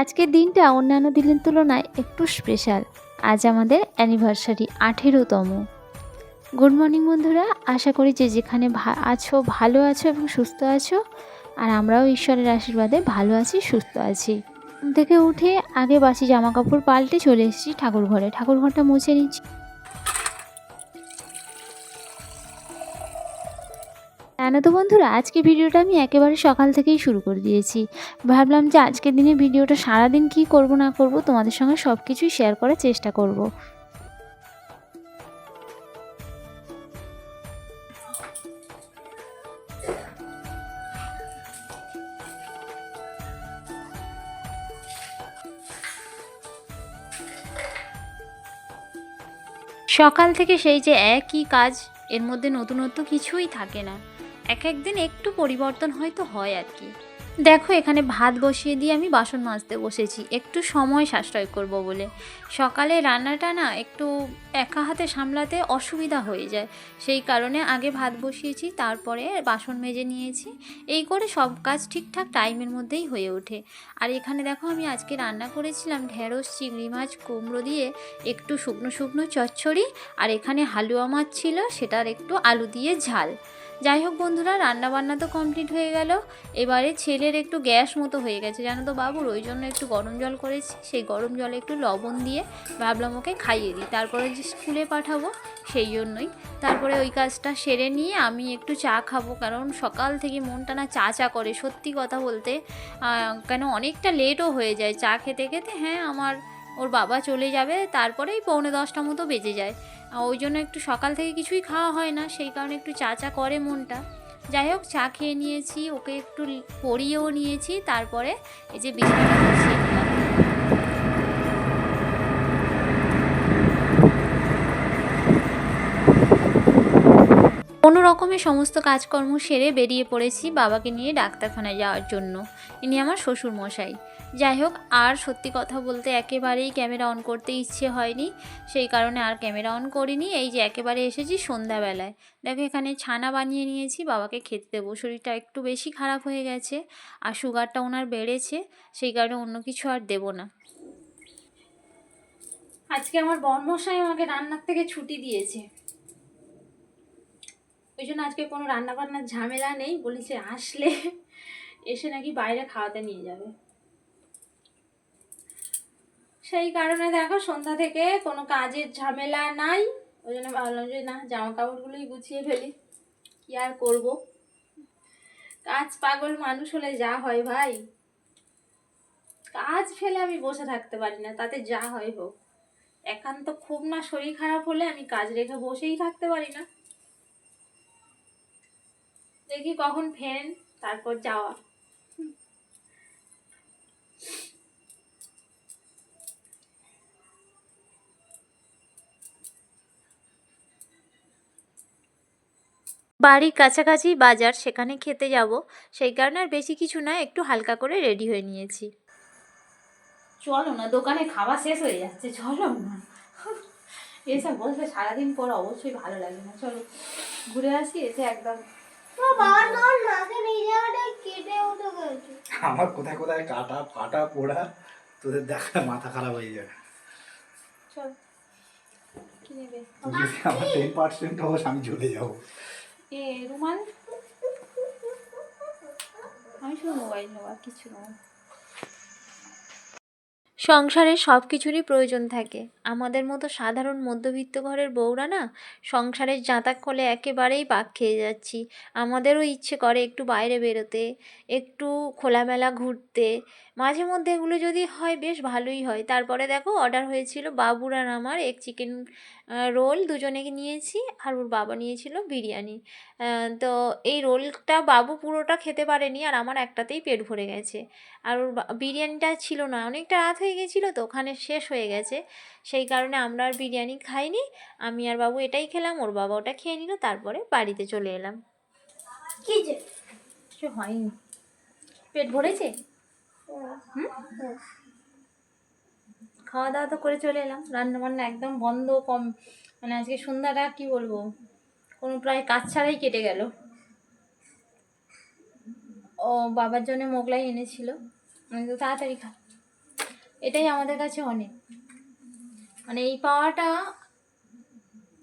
আজকের দিনটা অন্যান্য দিনের তুলনায় একটু স্পেশাল। আজ আমাদের অ্যানিভার্সারি 18তম। গুড মর্নিং বন্ধুরা, আশা করি যে যেখানে আছো ভালো আছো এবং সুস্থ আছো। আর আমরাও ঈশ্বরের আশীর্বাদে ভালো আছি, সুস্থ আছি। ঘুম থেকে উঠে আগে বাসি জামা কাপড় পাল্টে চলে এসেছি ঠাকুর ঘরে। ঠাকুর ঘরটা মুছে নিচ্ছি। জানো তো বন্ধুরা, আজকে ভিডিওটা আমি একেবারে সকাল থেকেই শুরু করে দিয়েছি। ভাবলাম যে আজকের দিনে ভিডিওটা সারাদিন কি করব না করব তোমাদের সঙ্গে সব কিছুই শেয়ার করার চেষ্টা করব। সকাল থেকে সেই যে একই কাজ, এর মধ্যে নতুনত্ব কিছুই থাকে না। এক একদিন একটু পরিবর্তন হয়তো হয় আর কি। দেখো, এখানে ভাত বসিয়ে দিয়ে আমি বাসন মাজতে বসেছি, একটু সময় সাশ্রয় করব বলে। সকালে রান্নাটা না একটু একা হাতে সামলাতে অসুবিধা হয়ে যায়, সেই কারণে আগে ভাত বসিয়েছি, তারপরে বাসন মেজে নিয়েছি। এই করে সব কাজ ঠিকঠাক টাইমের মধ্যেই হয়ে ওঠে। আর এখানে দেখো, আমি আজকে রান্না করেছিলাম ঢেঁড়স, চিংড়ি মাছ, কুমড়ো দিয়ে একটু শুকনো শুকনো চচ্চড়ি, আর এখানে হালুয়া মাছ ছিল, সেটার একটু আলু দিয়ে ঝাল। যাই হোক বন্ধুরা, রান্নাবান্না তো কমপ্লিট হয়ে গেল। এবারে ছেলের একটু গ্যাস মতো হয়ে গেছে জানো তো বাবুর, ওই জন্য একটু গরম জল করেছি। সেই গরম জলে একটু লবণ দিয়ে ভাবলাম ওকে খাইয়ে দিই, তারপরে যে স্কুলে পাঠাবো সেই জন্যই। তারপরে ওই কাজটা সেরে নিয়ে আমি একটু চা খাবো, কারণ সকাল থেকে মনটা না চা চা করে, সত্যি কথা বলতে। কেন অনেকটা লেটও হয়ে যায় চা খেতে খেতে। হ্যাঁ, ওর বাবা চলে যাবে, তারপরেই 9:45 মতো বেজে যায়। ওই জন্য একটু সকাল থেকে কিছুই খাওয়া হয় না, সেই কারণে একটু চা চা করে মনটা। যাই হোক, চা খেয়ে নিয়েছি, ওকে একটু পরিয়েও নিয়েছি, তারপরে এই যে বিছানাটা গুছিয়ে নিলাম। কোনো রকমে সমস্ত কাজকর্ম সেরে বেরিয়ে পড়েছি বাবাকে নিয়ে ডাক্তারখানায় যাওয়ার জন্য। ইনি আমার শ্বশুর মশাই। যাই হোক, আর সত্যি কথা বলতে একেবারেই ক্যামেরা অন করতে ইচ্ছে হয়নি, সেই কারণে আর ক্যামেরা অন করিনি। এই যে একেবারে এসেছি সন্ধ্যাবেলায়। দেখো, এখানে ছানা বানিয়ে নিয়েছি, বাবাকে খেতে দেবো। শরীরটা একটু বেশি খারাপ হয়ে গেছে, আর সুগারটা ওনার বেড়েছে, সেই কারণে অন্য কিছু আর দেবো না। আজকে আমার বরমশাই আমাকে রান্নার থেকে ছুটি দিয়েছে, ওই জন্য আজকে কোনো রান্না বান্নার ঝামেলা নেই। বলেছে আসলে এসে নাকি বাইরে খাওয়াতে নিয়ে যাবে, সেই কারণে দেখো সন্ধ্যা থেকে কোনো কাজের ঝামেলা নাই। ওই জন্য ভাবলাম যে না, জামা কাপড়গুলোই গুছিয়ে ফেলি, কি আর করব। কাজ পাগল মানুষ হলে যা হয় ভাই, কাজ ফেলে আমি বসে থাকতে পারি না, তাতে যা হয় হোক। একান্ত খুব না শরীর খারাপ হলে আমি কাজ রেখে বসেই থাকতে পারি না। দেখি কখন ফেরেন, তারপর যাওয়া। বাড়ির কাছাকাছি বাজার, সেখানে খেতে যাব, সেই কারণে আর বেশি কিছু না, একটু হালকা করে রেডি হয়ে নিয়েছি। চলো না, দোকানে খাওয়া শেষ হয়ে যাচ্ছে, চলো না। এসব বলতে সারাদিন পর অবশ্যই ভালো লাগে না। চলো ঘুরে আসি, এসে একদম। আমার কোথায় কোথায় কাটা ফাটা পোড়া, তোদের দেখা মাথা খারাপ হয়ে যাবে। চল, কি নেবে? তুই যদি আমার 10% হোস, আমি চলে যাবো। রুমাল, আমি শুধু মোবাইল নেবো, আর কিছু নেবো। সংসারে সব কিছুরই প্রয়োজন থাকে। আমাদের মতো সাধারণ মধ্যবিত্ত ঘরের বউরা না, সংসারের জাঁতা খোলে একেবারেই পাক খেয়ে যাচ্ছি। আমাদেরও ইচ্ছে করে একটু বাইরে বেরোতে, একটু খোলামেলা ঘুরতে। মাঝে মধ্যে এগুলো যদি হয় বেশ ভালোই হয়। তারপরে দেখো, অর্ডার হয়েছিল বাবুর আর আমার এক চিকেন রোল, দুজনে নিয়েছি, আর ওর বাবা নিয়েছিল বিরিয়ানি। তো এই রোলটা বাবু পুরোটা খেতে পারেনি, আর আমার একটাতেই পেট ভরে গেছে। আর ওর বিরিয়ানিটা ছিল না, অনেকটা রাত হয়ে গেছিলো তো, ওখানে শেষ হয়ে গেছে, সেই কারণে আমরা আর বিরিয়ানি খাইনি। আমি আর বাবু এটাই খেলাম, ওর বাবা ওটা খেয়ে নিল, তারপরে বাড়িতে চলে এলাম। কি যে কিছু হয়নি, পেট ভরেছে। খাওয়া দাওয়া তো করে চলে এলাম, রান্না বান্না একদম বন্ধ, কম। মানে আজকে সন্ধ্যাটা কি বলবো, কোনো প্রায় কাজ ছাড়াই কেটে গেল। ও বাবার জন্য মোগলাই এনেছিল, মানে তো তাড়াতাড়ি খা। এটাই আমাদের কাছে অনেক। মানে এই পাওয়াটা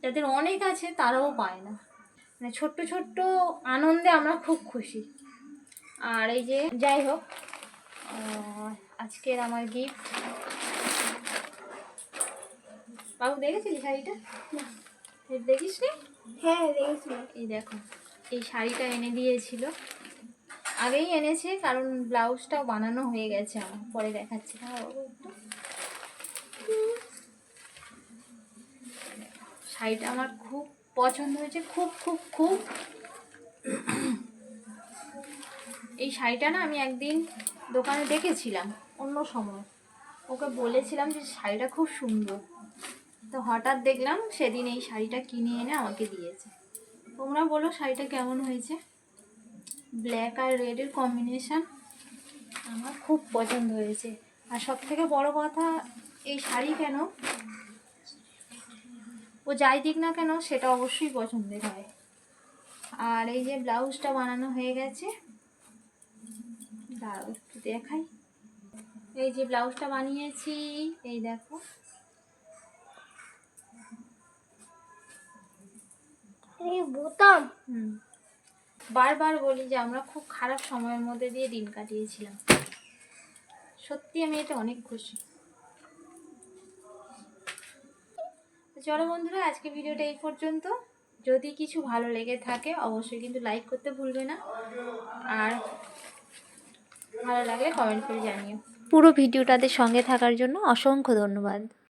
যাদের অনেক আছে তারাও পায় না। মানে ছোট্ট ছোট্ট আনন্দে আমরা খুব খুশি। আর এই যে যাই হোক, আজকের আমার গিফট। বাবু দেখেছিলি শাড়িটা? দেখিস নি? হ্যাঁ দেখেছিলাম। এই দেখো, এই শাড়িটা এনে দিয়েছিল, আগেই এনেছে, কারণ ব্লাউজটাও বানানো হয়ে গেছে আমার, পরে দেখাচ্ছি। হ্যাঁ বাবু একটু, শাড়িটা আমার খুব পছন্দ হয়েছে, খুব খুব খুব। এই শাড়িটা না আমি একদিন দোকানে দেখেছিলাম অন্য সময়, ওকে বলেছিলাম যে শাড়িটা খুব সুন্দর, তো হঠাৎ দেখলাম সেদিন এই শাড়িটা কিনে এনে আমাকে দিয়েছে। তোমরা বলো শাড়িটা কেমন হয়েছে? ব্ল্যাক আর রেডের কম্বিনেশন আমার খুব পছন্দ হয়েছে। আর সব থেকে বড় কথা, এই শাড়ি কেন, ও যাই দিক না কেন সেটা অবশ্যই পছন্দের হয়। আর এই যে ব্লাউজটা বানানো হয়ে গেছে, দাঁড়াও একটু দেখাই। এই যে ব্লাউজটা বানিয়েছি, এই দেখো। এই বোতাম। বারবার বলি যে আমরা খুব খারাপ সময়ের মধ্যে দিয়ে দিন কাটিয়েছিলাম, সত্যি আমি এটা অনেক খুশি। তো চলো বন্ধুরা, আজকে ভিডিওটা এই পর্যন্ত। যদি কিছু ভালো লেগে থাকে অবশ্যই কিন্তু লাইক করতে ভুলবে না, আর ভালো লাগলে কমেন্ট করে জানিও। পুরো ভিডিওটাতে সঙ্গে থাকার জন্য অসংখ্য ধন্যবাদ।